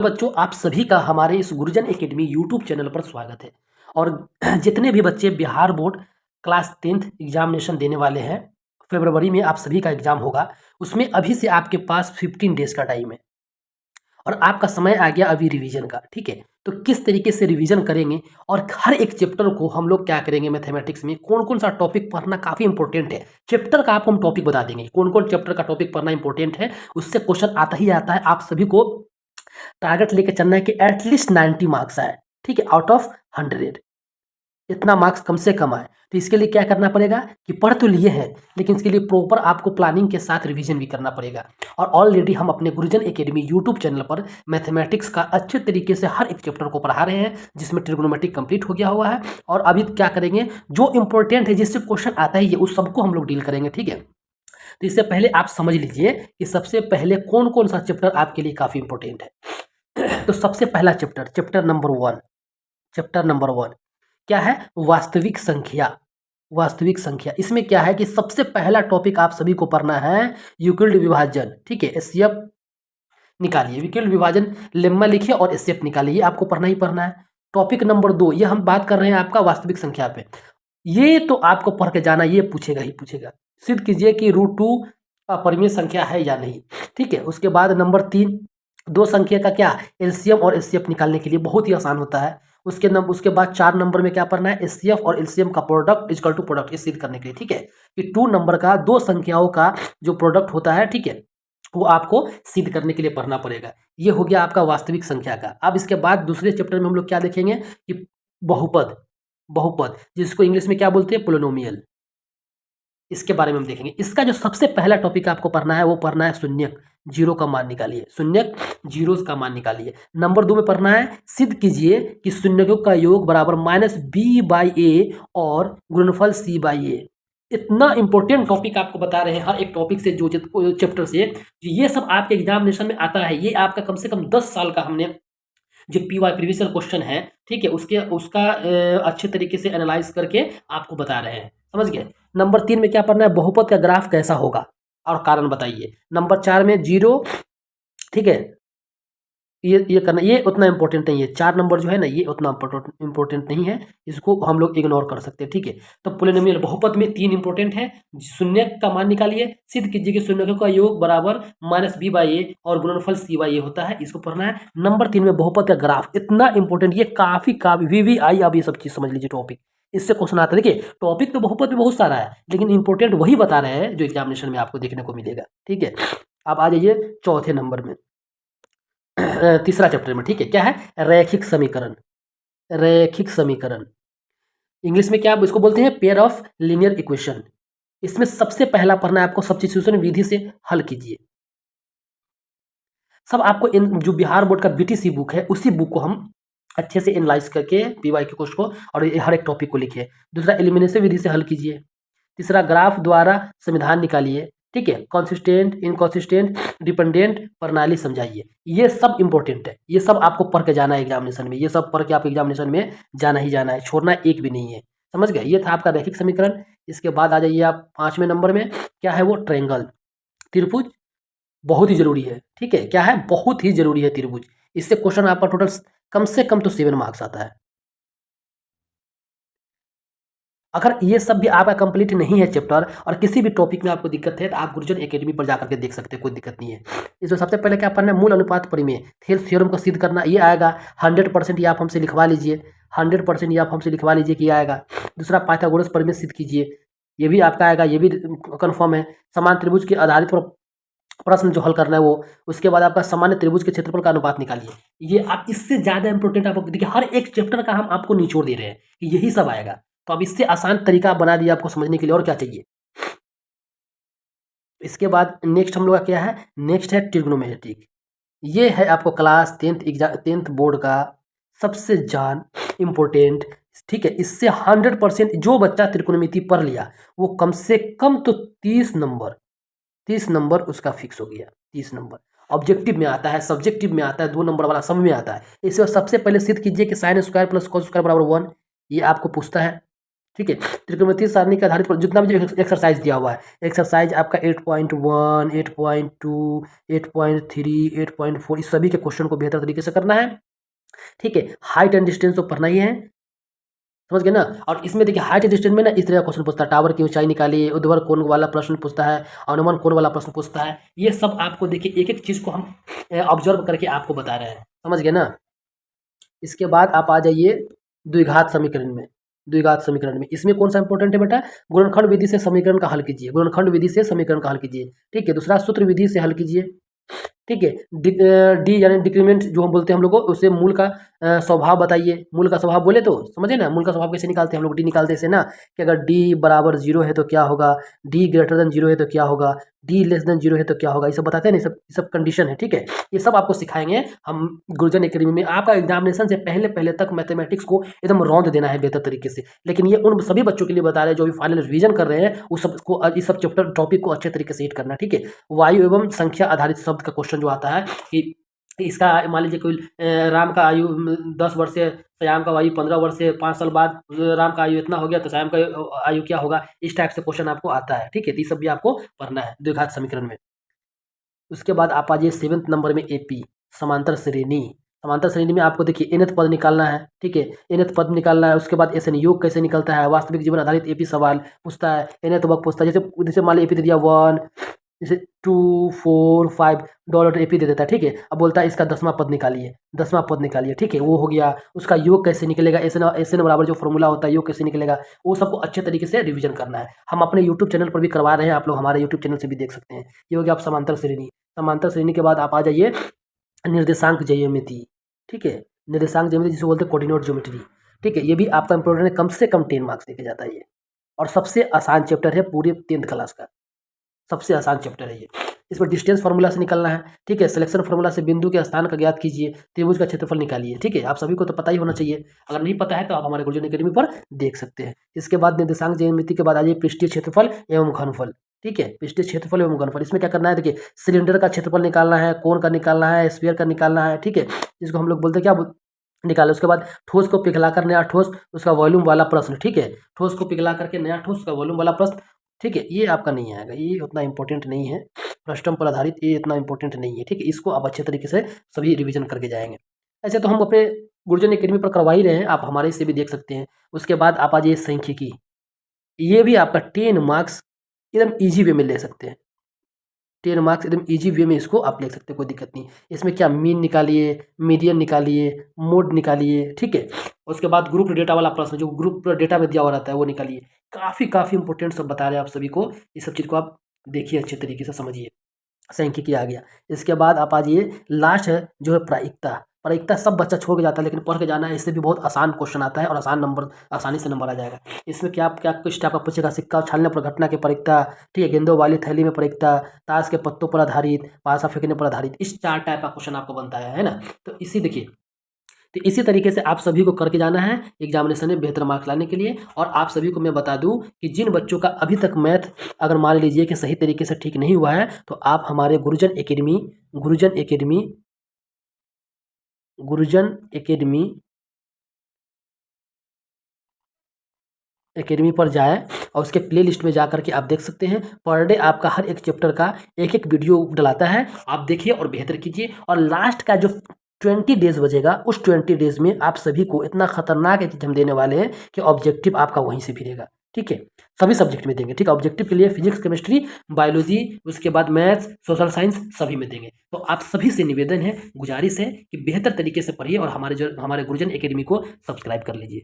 बच्चों, आप सभी का हमारे इस गुरुजन एकेडमी यूट्यूब चैनल पर स्वागत है। और जितने भी बच्चे Bihar board class 10th examination देने वाले हैं, फरवरी में आप सभी का एग्जाम होगा। उसमें अभी से आपके पास 15 डेज का टाइम है और आपका समय आ गया अभी रिवीजन का। ठीक है, तो किस तरीके से रिवीजन करेंगे और हर एक चैप्टर को हम लोग क्या करेंगे, मैथमेटिक्स में कौन कौन सा टॉपिक पढ़ना काफ़ी इंपॉर्टेंट है। चैप्टर का आपको हम टॉपिक बता देंगे, कौन कौन चैप्टर का टॉपिक पढ़ना इंपॉर्टेंट है। उससे क्वेश्चन आता ही आता है। आप सभी को टारगेट लेके चलना है कि एटलीस्ट 90 मार्क्स आए। ठीक है, आउट ऑफ 100 इतना मार्क्स कम से कम आए। तो इसके लिए क्या करना पड़ेगा कि पढ़ तो लिए हैं, लेकिन इसके लिए प्रॉपर आपको प्लानिंग के साथ रिवीजन भी करना पड़ेगा। और ऑलरेडी हम अपने गुरुजन एकेडमी यूट्यूब चैनल पर मैथमेटिक्स का अच्छे तरीके से हर एक चैप्टर को पढ़ा रहे हैं, जिसमें ट्रिग्नोमेट्रिक कंप्लीट हो गया हुआ है। और अभी क्या करेंगे, जो इंपॉर्टेंट है, जिससे क्वेश्चन आता ही है, उस सबको हम लोग डील करेंगे। ठीक है, तो इससे पहले आप समझ लीजिए कि सबसे पहले कौन कौन सा चैप्टर आपके लिए काफ़ी इंपॉर्टेंट है। तो सबसे पहला चैप्टर, चैप्टर नंबर 1 क्या है, वास्तविक संख्या। वास्तविक संख्या, इसमें क्या है कि सबसे पहला टॉपिक आप सभी को पढ़ना है यूक्लिड विभाजन। ठीक है, एचसीएफ निकालिए, यूक्लिड विभाजन लेम्मा लिखिए और एचसीएफ निकालिए, ये आपको पढ़ना ही पढ़ना है। टॉपिक नंबर 2, ये हम बात कर रहे हैं आपका वास्तविक संख्या पे। ये तो आपको पढ़ के जाना, ये पूछेगा ही पूछेगा। सिद्ध कीजिए कि √2 अपरिमेय संख्या है या नहीं। ठीक है, उसके बाद नंबर 3, दो संख्या का क्या एलसीएम और एचसीएफ निकालने के लिए बहुत ही आसान होता है। उसके बाद 4 नंबर में क्या पढ़ना है, एचसीएफ और एलसीएम का प्रोडक्ट इक्वल टू प्रोडक्ट, ये सिद्ध करने के लिए। ठीक है, कि 2 नंबर का दो संख्याओं का जो प्रोडक्ट होता है, ठीक है, वो आपको सिद्ध करने के लिए पढ़ना पड़ेगा। ये हो गया आपका वास्तविक संख्या का। अब इसके बाद दूसरे चैप्टर में हम लोग क्या देखेंगे कि बहुपद। बहुपद जिसको इंग्लिश में क्या बोलते हैं, पोलिनोमियल, इसके बारे में हम देखेंगे। इसका जो सबसे पहला टॉपिक आपको पढ़ना है, वो पढ़ना है शून्यक, जीरो का मान निकालिए। शून्यक जीरोस का मान निकालिए। नंबर 2 में पढ़ना है सिद्ध कीजिए कि शून्यकों का योग बराबर -b/a और गुणनफल c/a। इतना इंपॉर्टेंट टॉपिक आपको बता रहे हैं हर एक टॉपिक से, जो चैप्टर से। ये सब आपके एग्जामिनेशन में आता है। ये आपका कम से कम 10 साल का हमने जो पीवाई प्रीवियस क्वेश्चन है, ठीक है, उसका अच्छे तरीके से एनालाइज करके आपको बता रहे हैं। समझ गए। नंबर 3 में क्या पढ़ना है, बहुपद का ग्राफ कैसा होगा और कारण बताइए। नंबर 4 में जीरो, ठीक है, ये करना, ये उतना इंपॉर्टेंट नहीं है। 4 नंबर जो है ना, ये उतना इंपॉर्टेंट नहीं है, इसको हम लोग इग्नोर कर सकते हैं। ठीक है, तो पोलिनोमियल बहुपद में 3 इंपॉर्टेंट है। शून्य का मान निकालिए, सिद्ध कीजिए कि शून्यकों का योग बराबर -b/a और गुणनफल c/a होता है, इसको पढ़ना है। नंबर 3 में बहुपद का ग्राफ, इतना इंपॉर्टेंट, ये काफी VVI, आप ये सब चीज समझ लीजिए टॉपिक, इससे क्वेश्चन आता है। देखिए, टॉपिक तो बहुपद में बहुत सारा है, लेकिन इंपॉर्टेंट वही बता रहे हैं जो एग्जामिनेशन में आपको देखने को मिलेगा। ठीक है, अब आ जाइए चौथे नंबर में, तीसरा चैप्टर में। ठीक है, क्या है, रैखिक समीकरण। रैखिक समीकरण इंग्लिश में क्या इसको बोलते हैं, पेयर ऑफ लीनियर इक्वेशन। इसमें सबसे पहला पढ़ना है आपको सब्स्टिट्यूशन विधि से हल कीजिए। सब आपको इन जो बिहार बोर्ड का बीटीसी बुक है, उसी बुक को हम अच्छे से एनालाइज करके पीवाई के क्वेश्चन को और हर एक टॉपिक को लिखिए। दूसरा, एलिमिनेशन विधि से हल कीजिए। तीसरा, ग्राफ द्वारा समाधान निकालिए। ठीक है, कंसिस्टेंट, इनकंसिस्टेंट, डिपेंडेंट प्रणाली समझाइए। ये सब इंपॉर्टेंट है, ये सब आपको पढ़ के जाना है एग्जामिनेशन में। ये सब पढ़ के आप एग्जामिनेशन में जाना ही जाना है, छोड़ना एक भी नहीं है। समझ गए, ये था आपका रैखिक समीकरण। इसके बाद आ जाइए आप 5वें नंबर में, क्या है वो, ट्रायंगल, त्रिभुज, बहुत ही जरूरी है। ठीक है, क्या है, बहुत ही जरूरी है त्रिभुज। इससे क्वेश्चन आपका टोटल कम से कम तो 7 मार्क्स आता है। अगर ये सब भी आपका कंप्लीट नहीं है चैप्टर, और किसी भी टॉपिक में आपको दिक्कत है, तो आप गुरुजन एकेडमी पर जाकर के देख सकते हैं, कोई दिक्कत नहीं है। इसमें सबसे पहले क्या पढ़ना है, मूल अनुपात परिमेय, थेल्स थ्योरम को सिद्ध करना, ये आएगा। 100% ये आप हमसे लिखवा लीजिए, 100% ये आप हमसे लिखवा लीजिए कि ये आएगा। दूसरा, पाइथागोरस प्रमेय सिद्ध कीजिए, ये भी आपका आएगा, ये भी कन्फर्म है। समान त्रिभुज के आधारित पर प्रश्न जो हल करना है वो। उसके बाद आपका सामान्य त्रिभुज के क्षेत्रफल का अनुपात निकालिए। ये आप, इससे ज्यादा इंपॉर्टेंट आपको देखिए, हर एक चैप्टर का हम आपको निचोड़ दे रहे हैं कि यही सब आएगा। तो अब इससे आसान तरीका बना दिया आपको समझने के लिए, और क्या चाहिए। इसके बाद नेक्स्ट हम लोग का क्या है, नेक्स्ट है ट्रिग्नोमेट्रिक। ये है आपको क्लास 10th बोर्ड का सबसे जान इम्पोर्टेंट। ठीक है, इससे 100% जो बच्चा त्रिकोणमिति पढ़ लिया, वो कम से कम तो 30 नंबर उसका फिक्स हो गया। 30 नंबर ऑब्जेक्टिव में आता है, सब्जेक्टिव में आता है, 2 नंबर वाला सब में आता है। इसे सबसे पहले सिद्ध कीजिए कि sin² + cos² = 1, ये आपको पूछता है। ठीक है। त्रिकोणमितीय सारणी के आधारित पर जितना भी जो एक्सरसाइज दिया हुआ है, एक्सरसाइज आपका 8.1, 8.2, 8.3, 8.4 इस सभी के क्वेश्चन को बेहतर तरीके से करना है। ठीक है। हाइट एंड डिस्टेंस तो पढ़ना ही है, समझ गए ना। और इसमें देखिए हाइट एंड डिस्टेंस में ना इस तरह का क्वेश्चन पूछता है, टावर की ऊंचाई निकालिए, ऊर्ध्वाधर कोण वाला प्रश्न पूछता है, अनुमान कोण वाला प्रश्न पूछता है। ये सब आपको देखिए एक एक चीज़ को हम ऑब्जर्व करके आपको बता रहे हैं, समझ गए ना। इसके बाद आप आ जाइए द्विघात समीकरण में। द्विघात समीकरण में इसमें कौन सा इंपॉर्टेंट है बेटा, गुणनखंड विधि से समीकरण का हल कीजिए, गुणनखंड विधि से समीकरण का हल कीजिए। ठीक है। दूसरा सूत्र विधि से हल कीजिए। ठीक है। डी यानी डिक्रीमेंट जो हम बोलते हैं हम लोग को, उससे मूल का स्वभाव बताइए। मूल का स्वभाव बोले तो समझे ना, मूल का स्वभाव कैसे निकालते हैं हम लोग, डी निकालते हैं ना कि अगर डी बराबर जीरो है तो क्या होगा, डी ग्रेटर देन जीरो है तो क्या होगा, डी लेस देन जीरो है तो क्या होगा, ये सब बताते हैं ना, ये सब कंडीशन है। ठीक है। ये सब आपको सिखाएंगे हम गुरुजन एकेडमी में। आपका एग्जामिनेशन से पहले पहले तक मैथमेटिक्स को एकदम रौंद देना है बेहतर तरीके से। लेकिन ये उन सभी बच्चों के लिए बता रहे हैं जो भी फाइनल रिवीजन कर रहे हैं, उस सबको इस सब चैप्टर टॉपिक को अच्छे तरीके से हिट करना है। ठीक है। वायु एवं संख्या आधारित शब्द का क्वेश्चन जो आता है कि इसका मान लीजिए कोई राम का आयु 10 वर्ष है, श्याम का आयु 15 वर्ष है, 5 साल बाद राम का आयु इतना हो गया तो श्याम का आयु क्या होगा, इस टाइप से क्वेश्चन आपको आता है। ठीक है। तो ये सब भी आपको पढ़ना है द्विघात समीकरण में। उसके बाद आप आ जाइए 7वें नंबर में एपी समांतर श्रेणी। समांतर श्रेणी में आपको देखिए nth पद निकालना है। ठीक है। nth पद निकालना है। उसके बाद एसएन योग कैसे निकलता है, वास्तविक जीवन आधारित एपी सवाल पूछता है, nth वर्ग पूछता है। जैसे जैसे मान लीजिए एपी दे दिया 1, जैसे 2, 4, 5 डॉलर एपी दे देता है। ठीक है। अब बोलता है इसका 10वां पद निकालिए, 10वां पद निकालिए। ठीक है। वो हो गया। उसका योग कैसे निकलेगा, एसएन बराबर जो फॉर्मूला होता है योग कैसे निकलेगा, वो सबको अच्छे तरीके से रिवीजन करना है। हम अपने यूट्यूब चैनल पर भी करवा रहे हैं, आप लोग हमारे यूट्यूब चैनल से भी देख सकते हैं। ये हो गया आप समांतर श्रेणी। समांतर श्रेणी के बाद आप आ जाइए निर्देशांक ज्यामिति। ठीक है। निर्देशांक ज्यामिति जिसे बोलते हैं कोऑर्डिनेट ज्योमेट्री। ठीक है। ये भी आपका इंपॉर्टेंट है, कम से कम 10 मार्क्स देके जाता है ये, और सबसे आसान चैप्टर है पूरे 10th क्लास का, सबसे आसान चैप्टर है ये। इसमें डिस्टेंस फार्मूला से निकलना है। ठीक है। सिलेक्शन फार्मूला से बिंदु के स्थान का ज्ञात कीजिए, त्रिभुज का क्षेत्रफल निकालिए। ठीक है। आप सभी को तो पता ही होना चाहिए, अगर नहीं पता है तो आप हमारे गुरुजन एकेडमी पर देख सकते हैं। इसके बाद निर्देशांक ज्यामिति के बाद आ जाइए पृष्ठीय क्षेत्रफल एवं घनफल। ठीक है। पृष्ठीय क्षेत्रफल एवं घनफल इसमें क्या करना है, देखिए सिलेंडर का क्षेत्रफल निकालना है, कोण का निकालना है, स्फीयर का निकालना है। ठीक है। जिसको हम लोग बोलते हैं क्या, निकाले। उसके बाद ठोस को पिघलाकर नया ठोस उसका वॉल्यूम वाला प्रश्न। ठीक है। ठोस को पिघला करके नया ठोस उसका वॉल्यूम वाला प्रश्न। ठीक है। ये आपका नहीं आएगा, ये उतना इंपॉर्टेंट नहीं है, प्रश्न पर आधारित ये इतना इंपॉर्टेंट नहीं है। ठीक है। इसको आप अच्छे तरीके से सभी रिवीजन करके जाएंगे। ऐसे तो हम अपने गुरुजन एकेडमी पर करवा ही रहे हैं, आप हमारे से भी देख सकते हैं। उसके बाद आप आ जाइए सांख्यिकी। ये भी आपका 10 मार्क्स एकदम ईजी वे में ले सकते हैं। 10 मार्क्स एकदम ईजी वे में इसको आप ले सकते हैं, कोई दिक्कत नहीं। इसमें क्या मीन निकालिए, मीडियन निकालिए, मोड निकालिए। ठीक है। उसके बाद ग्रुप डेटा वाला प्रश्न जो ग्रुप डेटा में दिया हुआ रहता है वो निकालिए। काफ़ी इंपॉर्टेंट सब बता रहे हैं आप सभी को, ये सब चीज़ को आप देखिए अच्छे तरीके से समझिए। सांख्यिकी आ गया। इसके बाद आप आ जाइए लास्ट है जो है प्रायिकता। प्रायिकता सब बच्चा छोड़ के जाता है, लेकिन पढ़ के जाना है, इससे भी बहुत आसान क्वेश्चन आता है और आसानी से नंबर आ जाएगा। इसमें क्या क्या किस टाइप का पूछेगा, सिक्का उछालने पर घटना की प्रायिकता। ठीक है। गेंदों वाली थैली में प्रायिकता, ताश के पत्तों पर आधारित, पासा फेंकने पर आधारित, इस 4 टाइप का क्वेश्चन आपको बनता है ना। तो इसी देखिए, तो इसी तरीके से आप सभी को करके जाना है एग्जामिनेशन में बेहतर मार्क्स लाने के लिए। और आप सभी को मैं बता दूं कि जिन बच्चों का अभी तक मैथ अगर मान लीजिए कि सही तरीके से ठीक नहीं हुआ है, तो आप हमारे गुरुजन एकेडमी गुरुजन एकेडमी गुरुजन एकेडमी एकेडमी पर जाएँ और उसके प्ले लिस्ट में जा करके आप देख सकते हैं। पर डे आपका हर एक चैप्टर का एक वीडियो डलाता है, आप देखिए और बेहतर कीजिए। और लास्ट का जो 20 डेज़ बचेगा, उस 20 डेज़ में आप सभी को इतना खतरनाक एक चीज़ हम देने वाले हैं कि ऑब्जेक्टिव आपका वहीं से भी रहेगा। ठीक है। सभी सब्जेक्ट में देंगे। ठीक है। ऑब्जेक्टिव के लिए फिजिक्स, केमिस्ट्री, बायोलॉजी, उसके बाद मैथ्स, सोशल साइंस सभी में देंगे। तो आप सभी से निवेदन है, गुजारिश है कि बेहतर तरीके से पढ़िए और हमारे गुरुजन एकेडमी को सब्सक्राइब कर लीजिए।